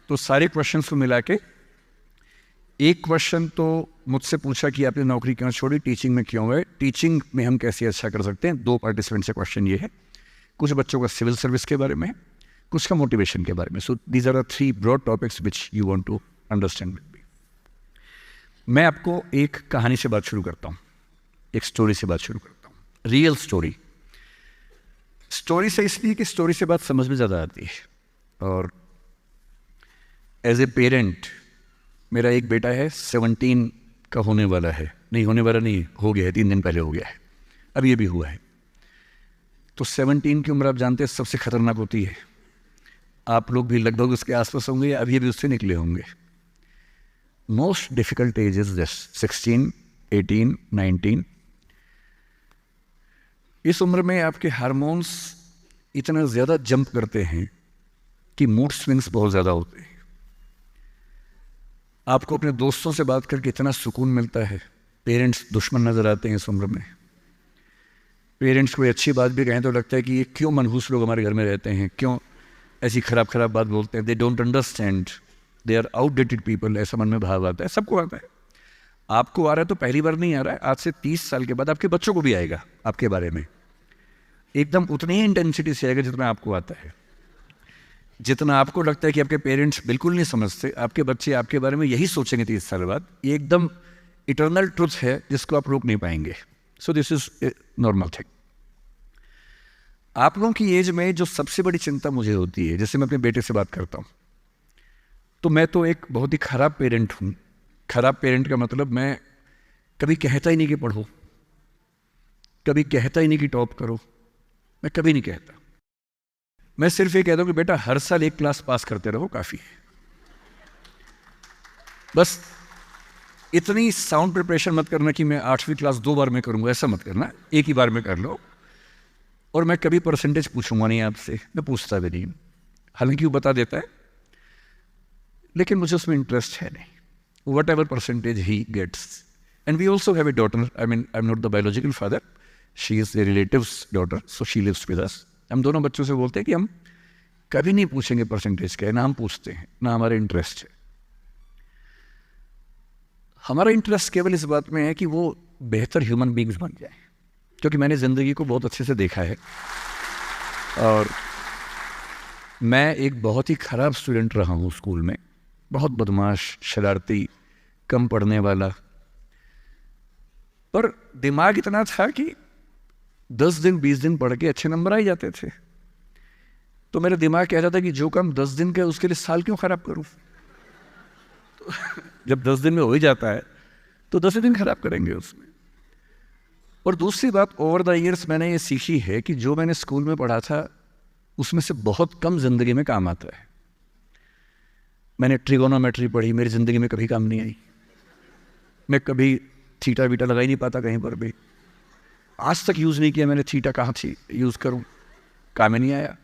तो सारे क्वेश्चन को मिला के एक क्वेश्चन तो मुझसे पूछा कि आपने नौकरी क्यों छोड़ी, टीचिंग में क्यों गए, टीचिंग में हम कैसे अच्छा कर सकते हैं। 2 पार्टिसिपेंट से क्वेश्चन ये है, कुछ बच्चों का सिविल सर्विस के बारे में, कुछ का मोटिवेशन के बारे में। So these are the 3 broad topics which you want to understand with me. मैं आपको एक कहानी से बात शुरू करता हूँ, एक स्टोरी से बात शुरू करता हूँ, रियल स्टोरी। स्टोरी से इसलिए कि स्टोरी से बात समझ में ज़्यादा आती है। और एज ए पेरेंट, मेरा एक बेटा है, 17 का होने वाला है, नहीं होने वाला नहीं, हो गया है, 3 दिन पहले हो गया है, अब ये भी हुआ है। तो 17 की उम्र आप जानते हैं सबसे खतरनाक होती है। आप लोग भी लगभग उसके आसपास होंगे या अभी उससे निकले होंगे। Most difficult age is this, 16, 18, 19। इस उम्र में आपके हार्मोन्स इतना ज़्यादा जंप करते हैं कि मूड स्विंग्स बहुत ज़्यादा होते हैं। आपको अपने दोस्तों से बात करके इतना सुकून मिलता है। पेरेंट्स दुश्मन नज़र आते हैं इस उम्र में। पेरेंट्स कोई अच्छी बात भी कहें तो लगता है कि ये क्यों मनहूस लोग हमारे घर में रहते हैं, क्यों ऐसी खराब खराब बात बोलते हैं। They don't understand, they are outdated people, ऐसा मन में भाव आता है। सबको आता है, आपको आ रहा है तो पहली बार नहीं आ रहा है, आज से 30 साल के बाद आपके बच्चों को भी आएगा आपके बारे में। एकदम उतनी ही इंटेंसिटी से आएगा जितना आपको आता है। जितना आपको लगता है कि आपके पेरेंट्स बिल्कुल नहीं समझते, आपके बच्चे आपके बारे में यही सोचेंगे 30 साल बाद। ये एकदम इटर्नल ट्रुथ है जिसको आप रोक नहीं पाएंगे। So this is normal thing. आप लोगों की एज में जो सबसे बड़ी चिंता मुझे होती है, जैसे मैं अपने बेटे से बात करता हूँ, तो मैं तो एक बहुत ही खराब पेरेंट हूँ। खराब पेरेंट का मतलब मैं कभी कहता ही नहीं कि पढ़ो, कभी कहता ही नहीं कि टॉप करो, मैं कभी नहीं कहता। मैं सिर्फ ये कहता हूँ कि बेटा हर साल एक क्लास पास करते रहो, काफ़ी है। बस इतनी साउंड प्रिपरेशन मत करना कि मैं 8वीं क्लास 2 बार में करूँगा, ऐसा मत करना, एक ही बार में कर लो। और मैं कभी परसेंटेज पूछूंगा नहीं आपसे, मैं पूछता भी नहीं, हालांकि वो बता देता है, लेकिन मुझे उसमें इंटरेस्ट है नहीं। Whatever percentage he gets. And we also have a daughter, I am not the biological father, she is a relative's daughter, so she lives with us. हम दोनों बच्चों से बोलते हैं कि हम कभी नहीं पूछेंगे परसेंटेज क्या है, ना हम पूछते हैं, ना हमारा इंटरेस्ट है। हमारा इंटरेस्ट केवल इस बात में है कि वो बेहतर ह्यूमन बींग्स बन जाए, क्योंकि मैंने ज़िंदगी को बहुत अच्छे से देखा है। और मैं एक बहुत ही ख़राब स्टूडेंट रहा हूँ स्कूल में, बहुत बदमाश, शरारती, कम पढ़ने वाला। पर दिमाग इतना था कि 10 दिन 20 दिन पढ़ के अच्छे नंबर आ ही जाते थे। तो मेरा दिमाग कहता था कि जो काम 10 दिन का है उसके लिए साल क्यों ख़राब करूँ। तो जब 10 दिन में हो ही जाता है तो 10 दिन ख़राब करेंगे उसमें। और दूसरी बात, ओवर द ईयर्स मैंने ये सीखी है कि जो मैंने स्कूल में पढ़ा था उसमें से बहुत कम ज़िंदगी में काम आता है। मैंने ट्रिगोनोमेट्री पढ़ी, मेरी ज़िंदगी में कभी काम नहीं आई। मैं कभी थीटा वीटा लगा ही नहीं पाता कहीं पर भी, आज तक यूज़ नहीं किया मैंने थीटा, कहाँ थी यूज़ करूँ, काम ही नहीं आया।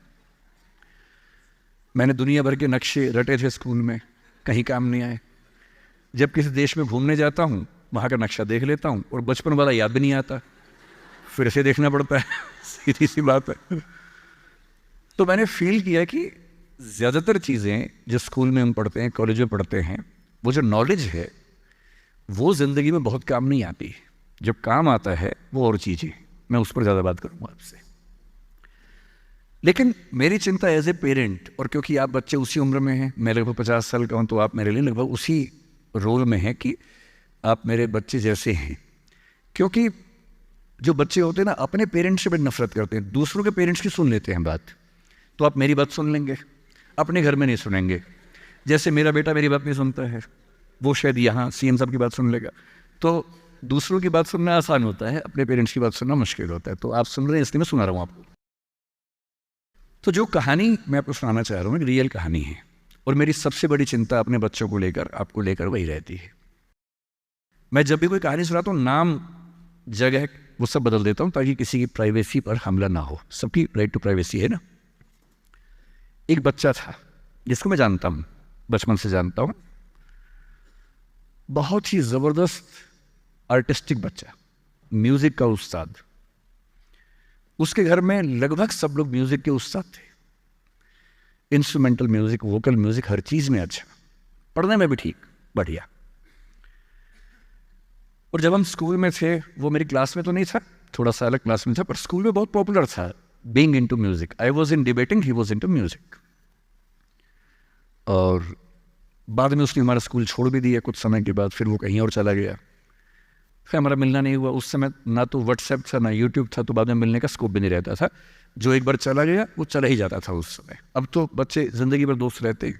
मैंने दुनिया भर के नक्शे रटे थे स्कूल में, कहीं काम नहीं आए। जब किसी देश में घूमने जाता हूँ वहाँ का नक्शा देख लेता हूँ और बचपन वाला याद भी नहीं आता, फिर से देखना पड़ता है। सीधी सी बात है। तो मैंने फील किया कि ज़्यादातर चीज़ें जो स्कूल में हम पढ़ते हैं, कॉलेज में पढ़ते हैं, वो जो नॉलेज है वो ज़िंदगी में बहुत काम नहीं आती। जब काम आता है वो और चीज़ें, मैं उस पर ज़्यादा बात करूँगा आपसे। लेकिन मेरी चिंता एज ए पेरेंट, और क्योंकि आप बच्चे उसी उम्र में हैं, मैं लगभग 50 साल का हूँ, तो आप मेरे लिए लगभग उसी रोल में हैं कि आप मेरे बच्चे जैसे हैं। क्योंकि जो बच्चे होते हैं ना, अपने पेरेंट्स से बड़ी नफरत करते हैं, दूसरों के पेरेंट्स की सुन लेते हैं बात। तो आप मेरी बात सुन लेंगे, अपने घर में नहीं सुनेंगे। जैसे मेरा बेटा मेरी बात नहीं सुनता है, वो शायद यहाँ सीएम साहब की बात सुन लेगा। तो दूसरों की बात सुनना आसान होता है, अपने पेरेंट्स की बात सुनना मुश्किल होता है। तो आप सुन रहे हैं इसलिए मैं सुना रहा हूँ आपको। तो जो कहानी मैं आपको सुनाना चाह रहा हूँ एक रियल कहानी है, और मेरी सबसे बड़ी चिंता अपने बच्चों को लेकर, आपको लेकर वही रहती है। मैं जब भी कोई कहानी सुनाता हूँ, नाम, जगह, वो सब बदल देता हूँ ताकि किसी की प्राइवेसी पर हमला ना हो। सबकी राइट टू प्राइवेसी है ना। एक बच्चा था जिसको मैं जानता हूँ, बचपन से जानता हूँ, बहुत ही ज़बरदस्त आर्टिस्टिक बच्चा, म्यूज़िक का उस्ताद। उसके घर में लगभग सब लोग म्यूज़िक के उस्ताद थे। इंस्ट्रूमेंटल म्यूज़िक, वोकल म्यूज़िक, हर चीज़ में अच्छा, पढ़ने में भी ठीक, बढ़िया। और जब हम स्कूल में थे, वो मेरी क्लास में तो नहीं था, थोड़ा सा अलग क्लास में था, पर स्कूल में बहुत पॉपुलर था being into music. I was in debating, he was into music. और बाद में उसने हमारा स्कूल छोड़ भी दिया कुछ समय के बाद, फिर वो कहीं और चला गया, फिर हमारा मिलना नहीं हुआ। उस समय ना तो व्हाट्सएप था ना यूट्यूब था, तो बाद में मिलने का स्कोप भी नहीं रहता था। जो एक बार चला गया वो चला ही जाता था उस समय। अब तो बच्चे ज़िंदगी भर दोस्त रहते हैं।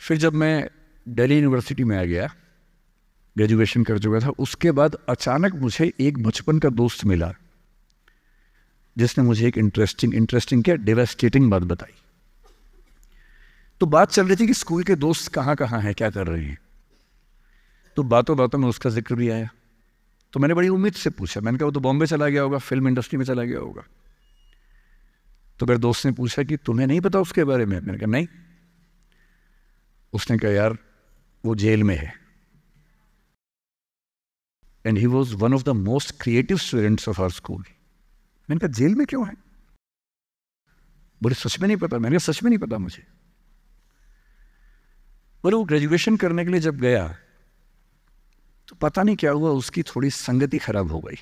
फिर जब मैं दिल्ली यूनिवर्सिटी में आ गया, ग्रेजुएशन कर चुका था, उसके बाद अचानक मुझे एक बचपन का दोस्त मिला जिसने मुझे एक इंटरेस्टिंग क्या डेवास्टेटिंग बात बताई। तो बात चल रही थी कि स्कूल के दोस्त कहाँ कहाँ हैं, क्या कर रहे हैं। तो बातों बातों में उसका जिक्र भी आया। तो मैंने बड़ी उम्मीद से पूछा, मैंने कहा वो तो बॉम्बे चला गया होगा, फिल्म इंडस्ट्री में चला गया होगा। तो मेरे दोस्त ने पूछा कि तुम्हें नहीं पता उसके बारे में? मैंने कहा नहीं। उसने कहा यार वो जेल में है, and he was one of the most creative students of our school. मैंने कहा जेल में क्यों है? बोले सच में नहीं पता। मैंने कहा सच में नहीं पता मुझे। बोले वो ग्रेजुएशन करने के लिए जब गया तो पता नहीं क्या हुआ, उसकी थोड़ी संगति खराब हो गई।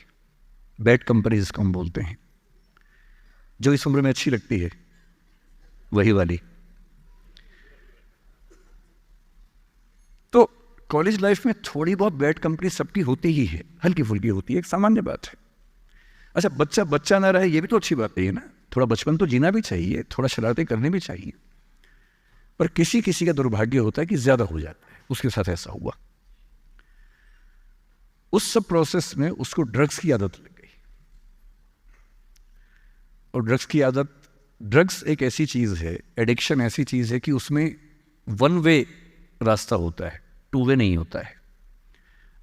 बैड कंपनी जिसको हम बोलते हैं, जो इस उम्र में अच्छी लगती है, वही वाली। तो कॉलेज लाइफ में थोड़ी बहुत बैड कंपनी सबकी होती ही है, हल्की फुल्की होती है, एक सामान्य बात है। अच्छा, बच्चा बच्चा ना रहे ये भी तो अच्छी बात है ना, थोड़ा बचपन तो जीना भी चाहिए, थोड़ा शरारतें करने भी चाहिए। पर किसी किसी का दुर्भाग्य होता है कि ज्यादा हो जाता है, उसके साथ ऐसा हुआ। उस सब प्रोसेस में उसको ड्रग्स की आदत लग गई। और ड्रग्स एक ऐसी चीज है, एडिक्शन ऐसी चीज है कि उसमें वन वे रास्ता होता है, टू वे नहीं होता है।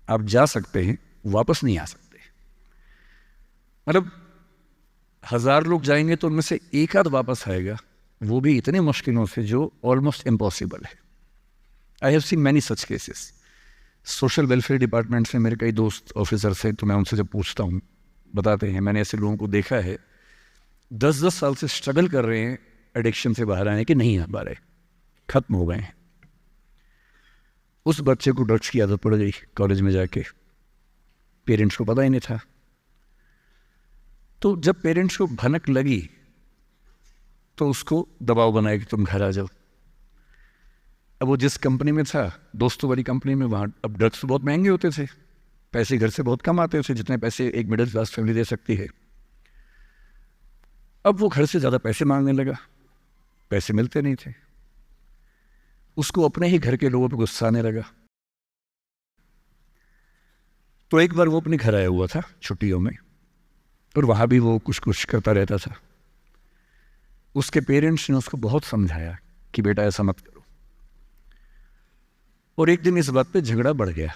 आप जा सकते हैं, वापस नहीं आ सकते। मतलब 1000 लोग जाएंगे तो उनमें से एक आध वापस आएगा, वो भी इतने मुश्किलों से जो ऑलमोस्ट इम्पॉसिबल है। I have seen many such cases. Social welfare department से मेरे कई दोस्त ऑफिसर से, तो मैं उनसे जब पूछता हूँ बताते हैं, मैंने ऐसे लोगों को देखा है 10-10 साल से स्ट्रगल कर रहे हैं एडिक्शन से बाहर आने के, नहीं आ पा रहे, खत्म हो गए हैं। उस बच्चे को ड्रग्स की आदत पड़ गई कॉलेज में जाके, पेरेंट्स को पता ही नहीं था। तो जब पेरेंट्स को भनक लगी तो उसको दबाव बनाया कि तुम घर आ जाओ। अब वो जिस कंपनी में था, दोस्तों वाली कंपनी में, वहाँ अब ड्रग्स बहुत महंगे होते थे, पैसे घर से बहुत कम आते थे, जितने पैसे एक मिडिल क्लास फैमिली दे सकती है। अब वो घर से ज़्यादा पैसे मांगने लगा, पैसे मिलते नहीं थे। उसको अपने ही घर के लोगों पर गुस्सा आने लगा। तो एक बार वो अपने घर आया हुआ था छुट्टियों में, और वहाँ भी वो कुछ कुछ करता रहता था। उसके पेरेंट्स ने उसको बहुत समझाया कि बेटा ऐसा मत करो। और एक दिन इस बात पे झगड़ा बढ़ गया।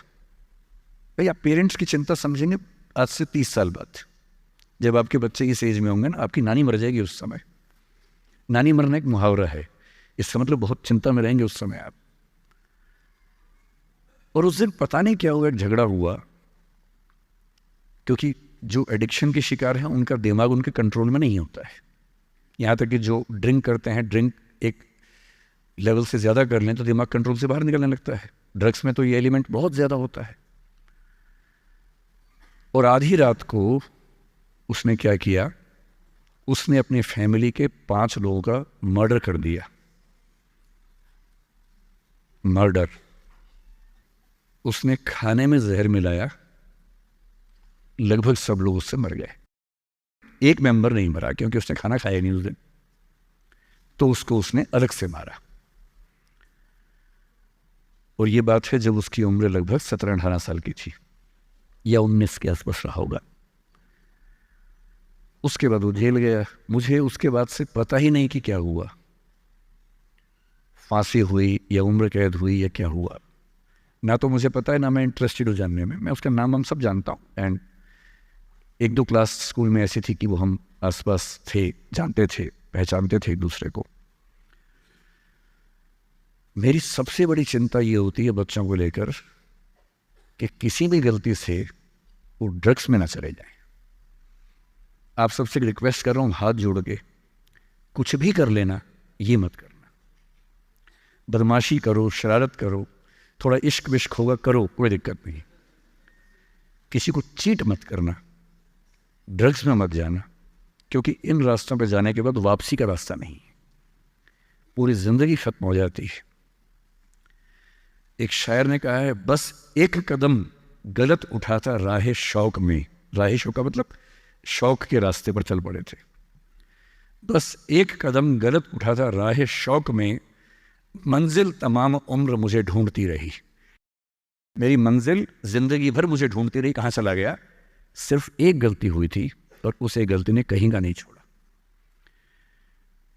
भाई आप पेरेंट्स की चिंता समझेंगे आज से 30 साल बाद, जब आपके बच्चे इस एज में होंगे ना, आपकी नानी मर जाएगी उस समय। नानी मरना एक मुहावरा है, इसका मतलब बहुत चिंता में रहेंगे उस समय आप। और उस दिन पता नहीं क्या हुआ, एक झगड़ा हुआ, क्योंकि जो एडिक्शन के शिकार हैं उनका दिमाग उनके कंट्रोल में नहीं होता है। यहाँ तक कि जो ड्रिंक करते हैं, ड्रिंक एक लेवल से ज़्यादा कर लें तो दिमाग कंट्रोल से बाहर निकलने लगता है। ड्रग्स में तो ये एलिमेंट बहुत ज़्यादा होता है। और आधी रात को उसने क्या किया, उसने अपनी फैमिली के 5 लोगों का मर्डर कर दिया। मर्डर। उसने खाने में जहर मिलाया, लगभग सब लोग उससे मर गए। एक मेंबर नहीं मरा क्योंकि उसने खाना खाया नहीं उस दिन, तो उसको उसने अलग से मारा। और ये बात है जब उसकी उम्र लगभग 17-18 साल की थी, या 19 के आसपास रहा होगा। उसके बाद वो जेल गया। मुझे उसके बाद से पता ही नहीं कि क्या हुआ, फांसी हुई या उम्र कैद हुई या क्या हुआ, ना तो मुझे पता है, ना मैं इंटरेस्टेड हूँ जानने में। मैं उसका नाम हम सब जानता हूँ, एंड 1-2 क्लास स्कूल में ऐसी थी कि वो हम आसपास थे, जानते थे, पहचानते थे एक दूसरे को। मेरी सबसे बड़ी चिंता ये होती है बच्चों को लेकर कि किसी भी गलती से वो ड्रग्स में ना चले जाएं। आप सबसे रिक्वेस्ट कर रहा हूँ हाथ जोड़ के, कुछ भी कर लेना, ये मत करना। बदमाशी करो, शरारत करो, थोड़ा इश्क विश्क होगा करो, कोई दिक्कत नहीं। किसी को चीट मत करना, ड्रग्स में मत जाना, क्योंकि इन रास्तों पर जाने के बाद वापसी का रास्ता नहीं है, पूरी ज़िंदगी ख़त्म हो जाती है। एक शायर ने कहा है, बस एक कदम गलत उठाता राह शौक में, राह शौक का मतलब शौक के रास्ते पर चल पड़े थे, बस एक कदम गलत उठाता राह शौक में, मंजिल तमाम उम्र मुझे ढूंढती रही। मेरी मंजिल ज़िंदगी भर मुझे ढूंढती रही, कहाँ चला गया? सिर्फ एक गलती हुई थी और उस एक गलती ने कहीं का नहीं छोड़ा।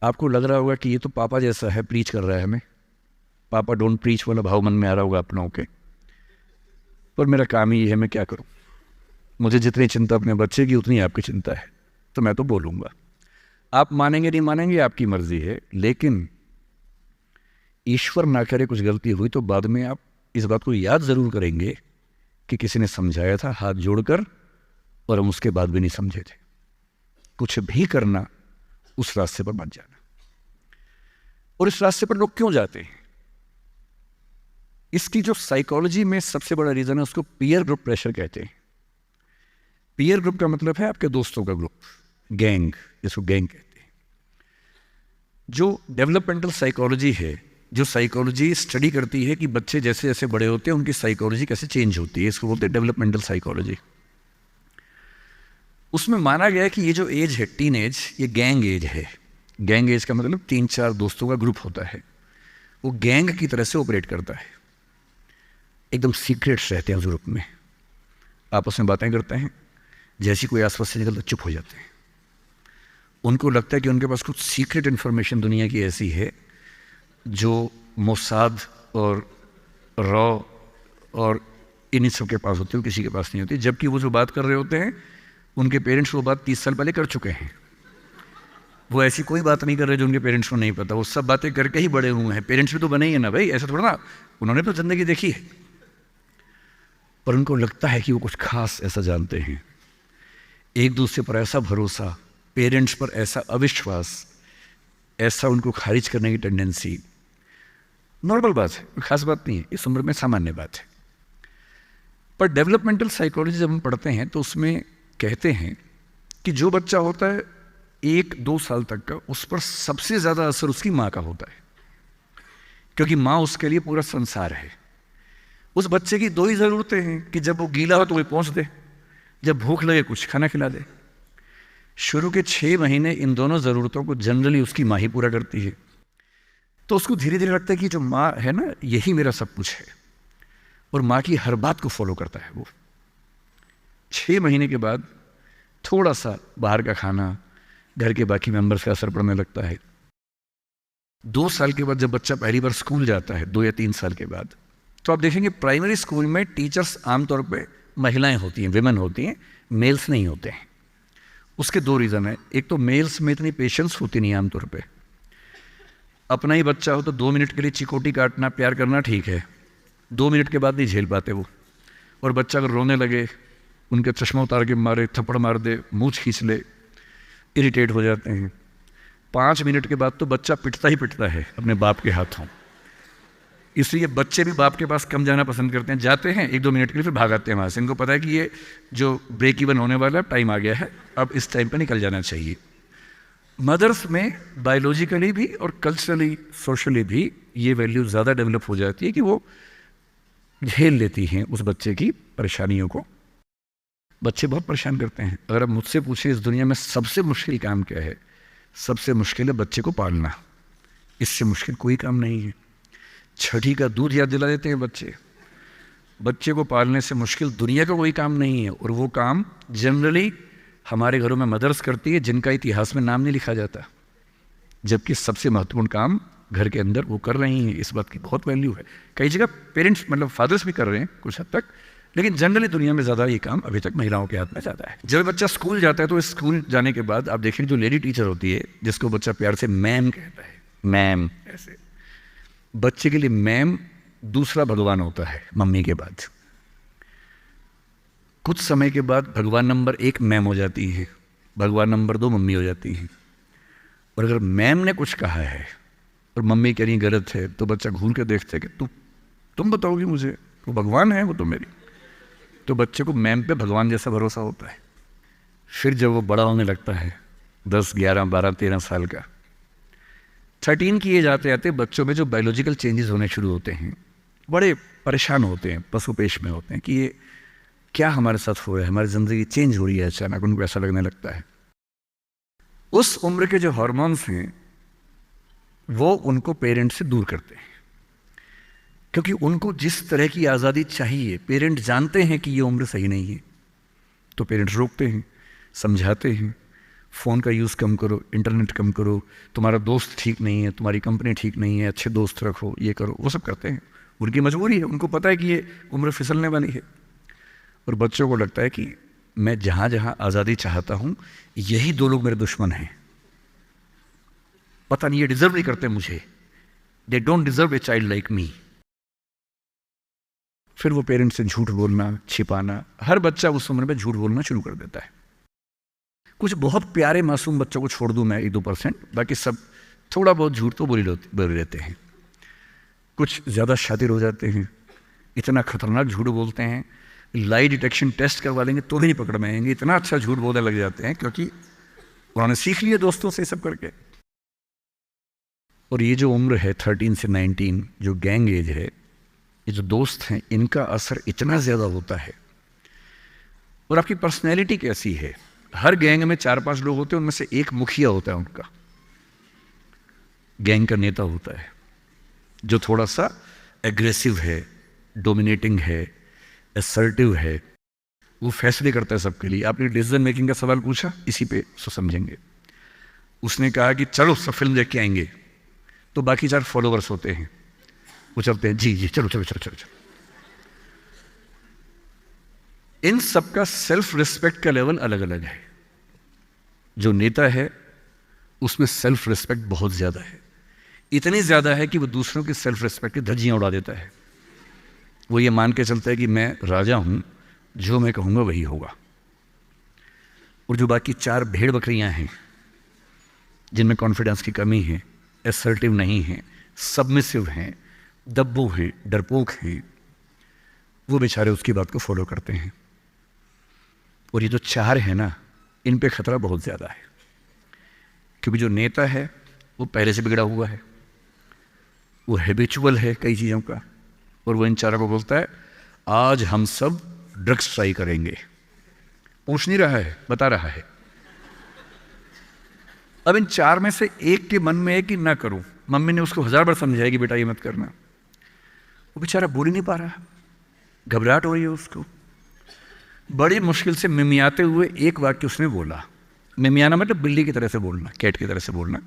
आपको लग रहा होगा कि ये तो पापा जैसा है, प्रीच कर रहा है हमें, पापा डोंट प्रीच वाला भाव मन में आ रहा होगा आप लोगों के, पर मेरा काम ही ये है, मैं क्या करूं? मुझे जितनी चिंता अपने बच्चे की उतनी आपकी चिंता है, तो मैं तो बोलूँगा। आप मानेंगे नहीं मानेंगे आपकी मर्जी है, लेकिन ईश्वर ना करे कुछ गलती हुई तो बाद में आप इस बात को याद ज़रूर करेंगे कि किसी ने समझाया था हाथ जोड़कर, और हम उसके बाद भी नहीं समझे थे। कुछ भी करना, उस रास्ते पर मत जाना। और इस रास्ते पर लोग क्यों जाते हैं? इसकी जो साइकोलॉजी में सबसे बड़ा रीज़न है, उसको पीयर ग्रुप प्रेशर कहते हैं। पीयर ग्रुप का मतलब है आपके दोस्तों का ग्रुप, गैंग, जिसको गैंग कहते हैं। जो डेवलपमेंटल साइकोलॉजी है, जो साइकोलॉजी स्टडी करती है कि बच्चे जैसे जैसे बड़े होते हैं उनकी साइकोलॉजी कैसे चेंज होती है, इसको बोलते हैं डेवलपमेंटल साइकोलॉजी। उसमें माना गया है कि ये जो एज है, टीन एज, ये गैंग एज है। गैंग एज का मतलब 3-4 दोस्तों का ग्रुप होता है, वो गैंग की तरह से ऑपरेट करता है। एकदम सीक्रेट्स रहते हैं उस ग्रुप में, आपस में बातें करते हैं, जैसी कोई आसपास से निकलता चुप हो जाते हैं। उनको लगता है कि उनके पास कुछ सीक्रेट इन्फॉर्मेशन दुनिया की ऐसी है जो मोसाद और रॉ और इन्हीं सब के पास होती है, किसी के पास नहीं होती। जबकि वो जो बात कर रहे होते हैं उनके पेरेंट्स वो बात 30 साल पहले कर चुके हैं। वो ऐसी कोई बात नहीं कर रहे जो उनके पेरेंट्स को नहीं पता, वो सब बातें करके ही बड़े हुए हैं। पेरेंट्स भी तो बने ही है ना भाई, ऐसा थोड़ा ना, उन्होंने तो ज़िंदगी देखी है। पर उनको लगता है कि वो कुछ खास ऐसा जानते हैं। एक दूसरे पर ऐसा भरोसा, पेरेंट्स पर ऐसा अविश्वास, ऐसा उनको खारिज करने की टेंडेंसी, नॉर्मल बात है, खास बात नहीं है, इस उम्र में सामान्य बात है। पर डेवलपमेंटल साइकोलॉजी जब हम पढ़ते हैं तो उसमें कहते हैं कि जो बच्चा होता है 1-2 साल तक का, उस पर सबसे ज़्यादा असर उसकी माँ का होता है, क्योंकि माँ उसके लिए पूरा संसार है। उस बच्चे की 2 ही ज़रूरतें हैं कि जब वो गीला हो तो वो पहुँच दे, जब भूख लगे कुछ खाना खिला दे। शुरू के 6 महीने इन दोनों ज़रूरतों को जनरली उसकी माँ ही पूरा करती है। तो उसको धीरे धीरे लगता है कि जो माँ है ना, यही मेरा सब कुछ है, और माँ की हर बात को फॉलो करता है वो। 6 महीने के बाद थोड़ा सा बाहर का खाना, घर के बाकी मेंबर्स का असर पड़ने लगता है। 2 साल के बाद जब बच्चा पहली बार स्कूल जाता है, 2 या 3 साल के बाद, तो आप देखेंगे प्राइमरी स्कूल में टीचर्स आमतौर पे महिलाएं होती हैं, विमेन होती हैं, मेल्स नहीं होते हैं। उसके 2 रीज़न है। एक तो मेल्स में इतनी पेशेंस होती नहीं आमतौर पे। अपना ही बच्चा हो तो 2 मिनट के लिए चिकोटी काटना, प्यार करना ठीक है, 2 मिनट के बाद नहीं झेल पाते वो। और बच्चा अगर रोने लगे, उनके चश्मा उतार के मारे, थप्पड़ मार दे, मूंछ खींच ले, इरिटेट हो जाते हैं। 5 मिनट के बाद तो बच्चा पिटता ही पिटता है अपने बाप के हाथों। इसलिए बच्चे भी बाप के पास कम जाना पसंद करते हैं, जाते हैं 1-2 मिनट के लिए, फिर भाग आते हैं वहाँ से। इनको पता है कि ये जो ब्रेक इवन होने वाला टाइम आ गया है, अब इस टाइम पर निकल जाना चाहिए। मदर्स में बायोलॉजिकली भी और कल्चरली, सोशली भी ये वैल्यू ज़्यादा डेवलप हो जाती है कि वो झेल लेती हैं उस बच्चे की परेशानियों को। बच्चे बहुत परेशान करते हैं। अगर आप मुझसे पूछें इस दुनिया में सबसे मुश्किल काम क्या है, सबसे मुश्किल है बच्चे को पालना। इससे मुश्किल कोई काम नहीं है। छठी का दूध याद दिला देते हैं बच्चे। बच्चे को पालने से मुश्किल दुनिया का कोई काम नहीं है, और वो काम जनरली हमारे घरों में मदर्स करती है, जिनका इतिहास में नाम नहीं लिखा जाता, जबकि सबसे महत्वपूर्ण काम घर के अंदर वो कर रही हैं। इस बात की बहुत वैल्यू है। कई जगह पेरेंट्स मतलब फादर्स भी कर रहे हैं कुछ हद तक, लेकिन जनरली दुनिया में ज़्यादा ये काम अभी तक महिलाओं के हाथ में ज़्यादा है। जब बच्चा स्कूल जाता है तो स्कूल जाने के बाद आप देखें जो लेडी टीचर होती है, जिसको बच्चा प्यार से मैम कहता है, मैम, ऐसे बच्चे के लिए मैम दूसरा भगवान होता है मम्मी के बाद। कुछ समय के बाद भगवान नंबर 1 मैम हो जाती है, भगवान नंबर 2 मम्मी हो जाती है। और अगर मैम ने कुछ कहा है और मम्मी कह रही गलत है, तो बच्चा घूर के देखते कि तुम बताओगी मुझे, वो भगवान है वो तो मेरी। तो बच्चे को मैम पे भगवान जैसा भरोसा होता है। फिर जब वो बड़ा होने लगता है 10, 11, 12, 13 साल का, 13 की एज आते आते बच्चों में जो बायोलॉजिकल चेंजेस होने शुरू होते हैं, बड़े परेशान होते हैं, पशुपेश में होते हैं कि ये क्या हमारे साथ हो रहा है, हमारी ज़िंदगी चेंज हो रही है अचानक, उनको ऐसा लगने लगता है। उस उम्र के जो हार्मोन्स हैं वो उनको पेरेंट्स से दूर करते हैं, क्योंकि उनको जिस तरह की आज़ादी चाहिए, पेरेंट जानते हैं कि ये उम्र सही नहीं है, तो पेरेंट्स रोकते हैं, समझाते हैं, फ़ोन का यूज़ कम करो, इंटरनेट कम करो, तुम्हारा दोस्त ठीक नहीं है, तुम्हारी कंपनी ठीक नहीं है, अच्छे दोस्त रखो, ये करो, वो सब करते हैं। उनकी मजबूरी है, उनको पता है कि ये उम्र फिसलने वाली है। और बच्चों को लगता है कि मैं जहाँ जहाँ आज़ादी चाहता हूँ, यही दो लोग मेरे दुश्मन हैं, पता नहीं ये डिज़र्व नहीं करते मुझे, they don't deserve a child like me. फिर वो पेरेंट्स से झूठ बोलना, छिपाना, हर बच्चा उस उम्र में झूठ बोलना शुरू कर देता है। कुछ बहुत प्यारे मासूम बच्चों को छोड़ दूं मैं 1-2%, बाकी सब थोड़ा बहुत झूठ तो बोल लेते हैं। कुछ ज़्यादा शातिर हो जाते हैं, इतना खतरनाक झूठ बोलते हैं, लाई डिटेक्शन टेस्ट करवा लेंगे तो भी नहीं पकड़ में आएंगे, इतना अच्छा झूठ बोलने लग जाते हैं, क्योंकि उन्होंने सीख लिया दोस्तों से सब करके। और ये जो उम्र है 13 से 19, जो गैंग एज है, ये जो दोस्त हैं, इनका असर इतना ज़्यादा होता है। और आपकी पर्सनैलिटी कैसी है, हर गैंग में 4-5 लोग होते हैं, उनमें से एक मुखिया होता है, उनका गैंग का नेता होता है, जो थोड़ा सा एग्रेसिव है, डोमिनेटिंग है, असर्टिव है, वो फैसले करता है सबके लिए। आपने डिसीजन मेकिंग का सवाल पूछा, इसी पे सो समझेंगे। उसने कहा कि चलो सब फिल्म देख के आएंगे, तो बाकी 4 फॉलोवर्स होते हैं, वो चलते हैं, जी चलो चलो चलो चलो चलो। इन सबका सेल्फ रिस्पेक्ट का लेवल अलग अलग है। जो नेता है उसमें सेल्फ रिस्पेक्ट बहुत ज़्यादा है, इतनी ज़्यादा है कि वो दूसरों की सेल्फ रिस्पेक्ट की धज्जियाँ उड़ा देता है। वो ये मान के चलता है कि मैं राजा हूँ, जो मैं कहूँगा वही होगा। और जो बाकी 4 भेड़ बकरियाँ हैं, जिनमें कॉन्फिडेंस की कमी है, असर्टिव नहीं है, सबमिसिव हैं, दब्बू हैं, डरपोक हैं, वो बेचारे उसकी बात को फॉलो करते हैं। और ये जो 4 है ना, इन पे खतरा बहुत ज़्यादा है, क्योंकि जो नेता है वो पहले से बिगड़ा हुआ है, वो हैबिचुअल है कई चीज़ों का, और वो इन 4 को बोलता है आज हम सब ड्रग्स ट्राई करेंगे। पूछ नहीं रहा है, बता रहा है। अब इन 4 में से एक के मन में है कि ना करूं, मम्मी ने उसको 1000 बार समझाया कि बेटा ये मत करना, वो बेचारा बोल ही नहीं पा रहा, घबराहट हो रही है उसको। बड़ी मुश्किल से मिमियाते हुए एक वाक्य उसने बोला, मिमियाना मतलब बिल्ली की तरह से बोलना, कैट की तरह से बोलना।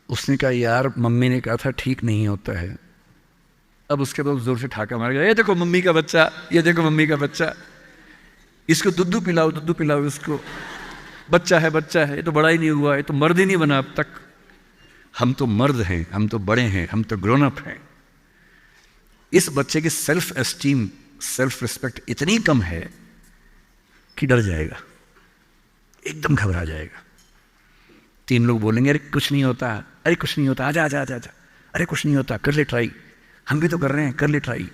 उसने कहा यार मम्मी ने कहा था ठीक नहीं होता है। अब उसके बाद जोर से ठाका मार गया, ये देखो मम्मी का बच्चा, ये देखो मम्मी का बच्चा, इसको दूध पिलाओ इसको, बच्चा है, ये तो बड़ा ही नहीं हुआ, ये तो मर्द ही नहीं बना अब तक। हम तो मर्द हैं, हम तो बड़े हैं, हम तो ग्रोन अप हैं। इस बच्चे की सेल्फ एस्टीम, सेल्फ रिस्पेक्ट इतनी कम है कि डर जाएगा, एकदम घबरा जाएगा। 3 लोग बोलेंगे अरे कुछ नहीं होता, अरे कुछ नहीं होता, आजा आजा आजा आजा, अरे कुछ नहीं होता, कर ले ट्राई, हम भी तो कर रहे हैं, कर ले ट्राई।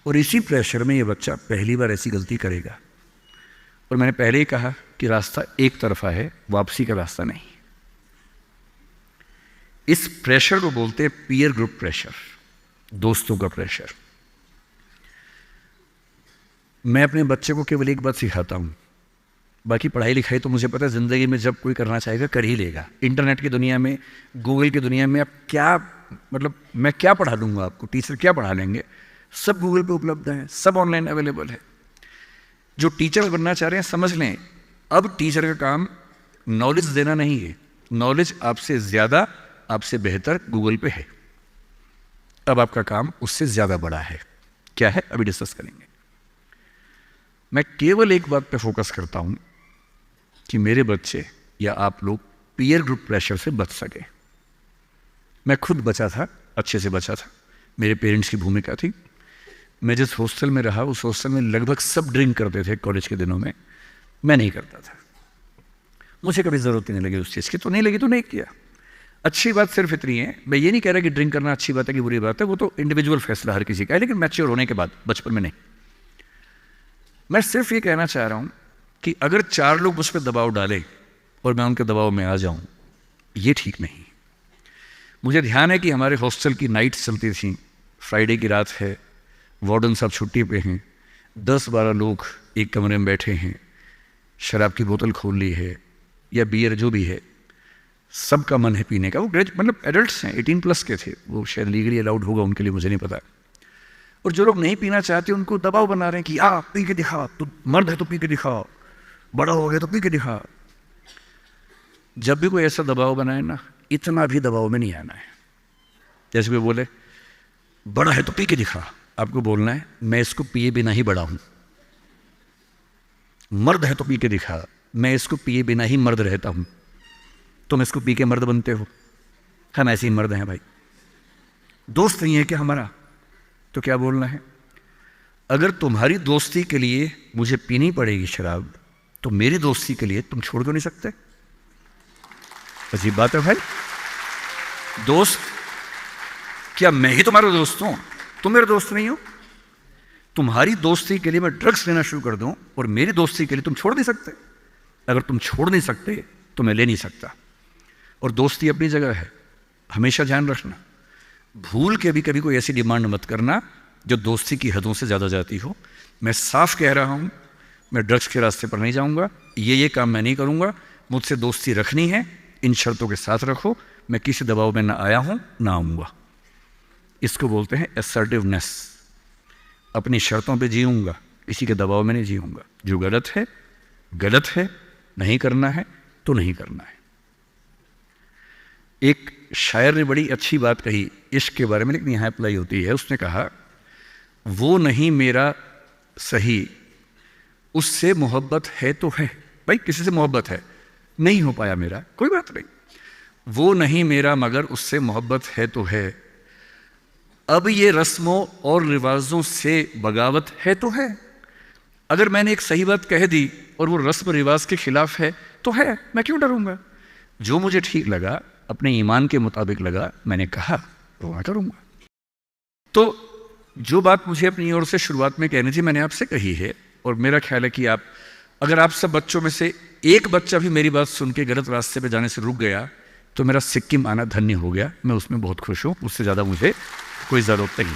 और इसी प्रेशर में ये बच्चा पहली बार ऐसी गलती करेगा। और मैंने पहले ही कहा कि रास्ता एक तरफा है, वापसी का रास्ता नहीं। इस प्रेशर को बोलते हैं पीयर ग्रुप प्रेशर, दोस्तों का प्रेशर। मैं अपने बच्चे को केवल एक बात सिखाता हूँ, बाकी पढ़ाई लिखाई तो मुझे पता है ज़िंदगी में जब कोई करना चाहेगा कर ही लेगा। इंटरनेट की दुनिया में, गूगल की दुनिया में, आप क्या मतलब मैं क्या पढ़ा दूँगा आपको, टीचर क्या पढ़ा लेंगे, सब गूगल पे उपलब्ध है, सब ऑनलाइन अवेलेबल है। जो टीचर बनना चाह रहे हैं समझ लें, अब टीचर का काम नॉलेज देना नहीं है, नॉलेज आपसे ज़्यादा, आपसे बेहतर गूगल पे है। अब आपका काम उससे ज़्यादा बड़ा है। क्या है अभी डिस्कस करेंगे। मैं केवल एक बात पे फोकस करता हूँ कि मेरे बच्चे या आप लोग पीयर ग्रुप प्रेशर से बच सके। मैं खुद बचा था, अच्छे से बचा था, मेरे पेरेंट्स की भूमिका थी। मैं जिस हॉस्टल में रहा उस हॉस्टल में लगभग सब ड्रिंक करते थे कॉलेज के दिनों में, मैं नहीं करता था। मुझे कभी ज़रूरत ही नहीं लगी उस चीज़ की, तो नहीं लगी तो नहीं किया। अच्छी बात सिर्फ इतनी है, मैं ये नहीं कह रहा कि ड्रिंक करना अच्छी बात है कि बुरी बात है, वो तो इंडिविजुअल फैसला हर किसी का है, लेकिन मैच्योर होने के बाद, बचपन में नहीं। मैं सिर्फ ये कहना चाह रहा हूँ कि अगर 4 लोग मुझ पर दबाव डालें और मैं उनके दबाव में आ जाऊँ, ये ठीक नहीं। मुझे ध्यान है कि हमारे हॉस्टल की नाइट्स चलती थी, फ्राइडे की रात है, वार्डन साहब छुट्टी पे हैं, 10-12 लोग एक कमरे में बैठे हैं, शराब की बोतल खोल ली है या बियर जो भी है, सबका मन है पीने का। वो मतलब एडल्ट्स हैं, 18+ के थे, वो शायद लीगली अलाउड होगा उनके लिए, मुझे नहीं पता। और जो लोग नहीं पीना चाहते उनको दबाव बना रहे हैं कि पी के दिखा, तू मर्द है तो पी के दिखा, बड़ा हो गया तो पी के दिखा। जब भी कोई ऐसा दबाव बनाए ना, इतना भी दबाव में नहीं आना है। जैसे कोई बोले बड़ा है तो पी के दिखा, आपको बोलना है मैं इसको पिए बिना ही बड़ा हूं। मर्द है तो पी के दिखा, मैं इसको पिए बिना ही मर्द रहता हूं। तुम इसको पी के मर्द बनते हो, हम ऐसे ही मर्द हैं भाई। दोस्त नहीं है क्या हमारा? तो क्या बोलना है, अगर तुम्हारी दोस्ती के लिए मुझे पीनी पड़ेगी शराब, तो मेरी दोस्ती के लिए तुम छोड़ क्यों नहीं सकते? अजीब बात है भाई। दोस्त, क्या मैं ही तुम्हारा दोस्त हूं? तुम मेरे दोस्त नहीं हो? तुम्हारी दोस्ती के लिए मैं ड्रग्स लेना शुरू कर दूं और मेरी दोस्ती के लिए तुम छोड़ नहीं सकते? अगर तुम छोड़ नहीं सकते तो मैं ले नहीं सकता। और दोस्ती अपनी जगह है, हमेशा ध्यान रखना। भूल के भी कभी कोई ऐसी डिमांड मत करना जो दोस्ती की हदों से ज़्यादा जाती हो। मैं साफ कह रहा हूं, मैं ड्रग्स के रास्ते पर नहीं जाऊंगा, ये काम मैं नहीं करूंगा। मुझसे दोस्ती रखनी है, इन शर्तों के साथ रखो। मैं किसी दबाव में ना आया हूं ना आऊंगा। इसको बोलते हैं असर्टिवनेस। अपनी शर्तों पे जीऊंगा, किसी के दबाव में नहीं जीऊंगा। जो गलत है, नहीं करना है तो नहीं करना है। एक शायर ने बड़ी अच्छी बात कही इश्क के बारे में, लेकिन यहाँ अप्लाई होती है। उसने कहा, वो नहीं मेरा सही, उससे मोहब्बत है तो है। भाई किसी से मोहब्बत है, नहीं हो पाया मेरा, कोई बात नहीं। वो नहीं मेरा मगर उससे मोहब्बत है तो है। अब ये रस्मों और रिवाजों से बगावत है तो है। अगर मैंने एक सही बात कह दी और वो रस्म रिवाज के खिलाफ है तो है, मैं क्यों डरूंगा? जो मुझे ठीक लगा, अपने ईमान के मुताबिक लगा, मैंने कहा तो मैं करूंगा। तो जो बात मुझे अपनी ओर से शुरुआत में कहनी थी, मैंने आपसे कही है। और मेरा ख्याल है कि अगर आप सब बच्चों में से एक बच्चा भी मेरी बात सुन के गलत रास्ते पे जाने से रुक गया, तो मेरा सिक्किम आना धन्य हो गया। मैं उसमें बहुत खुश हूँ, उससे ज़्यादा मुझे कोई ज़रूरत नहीं।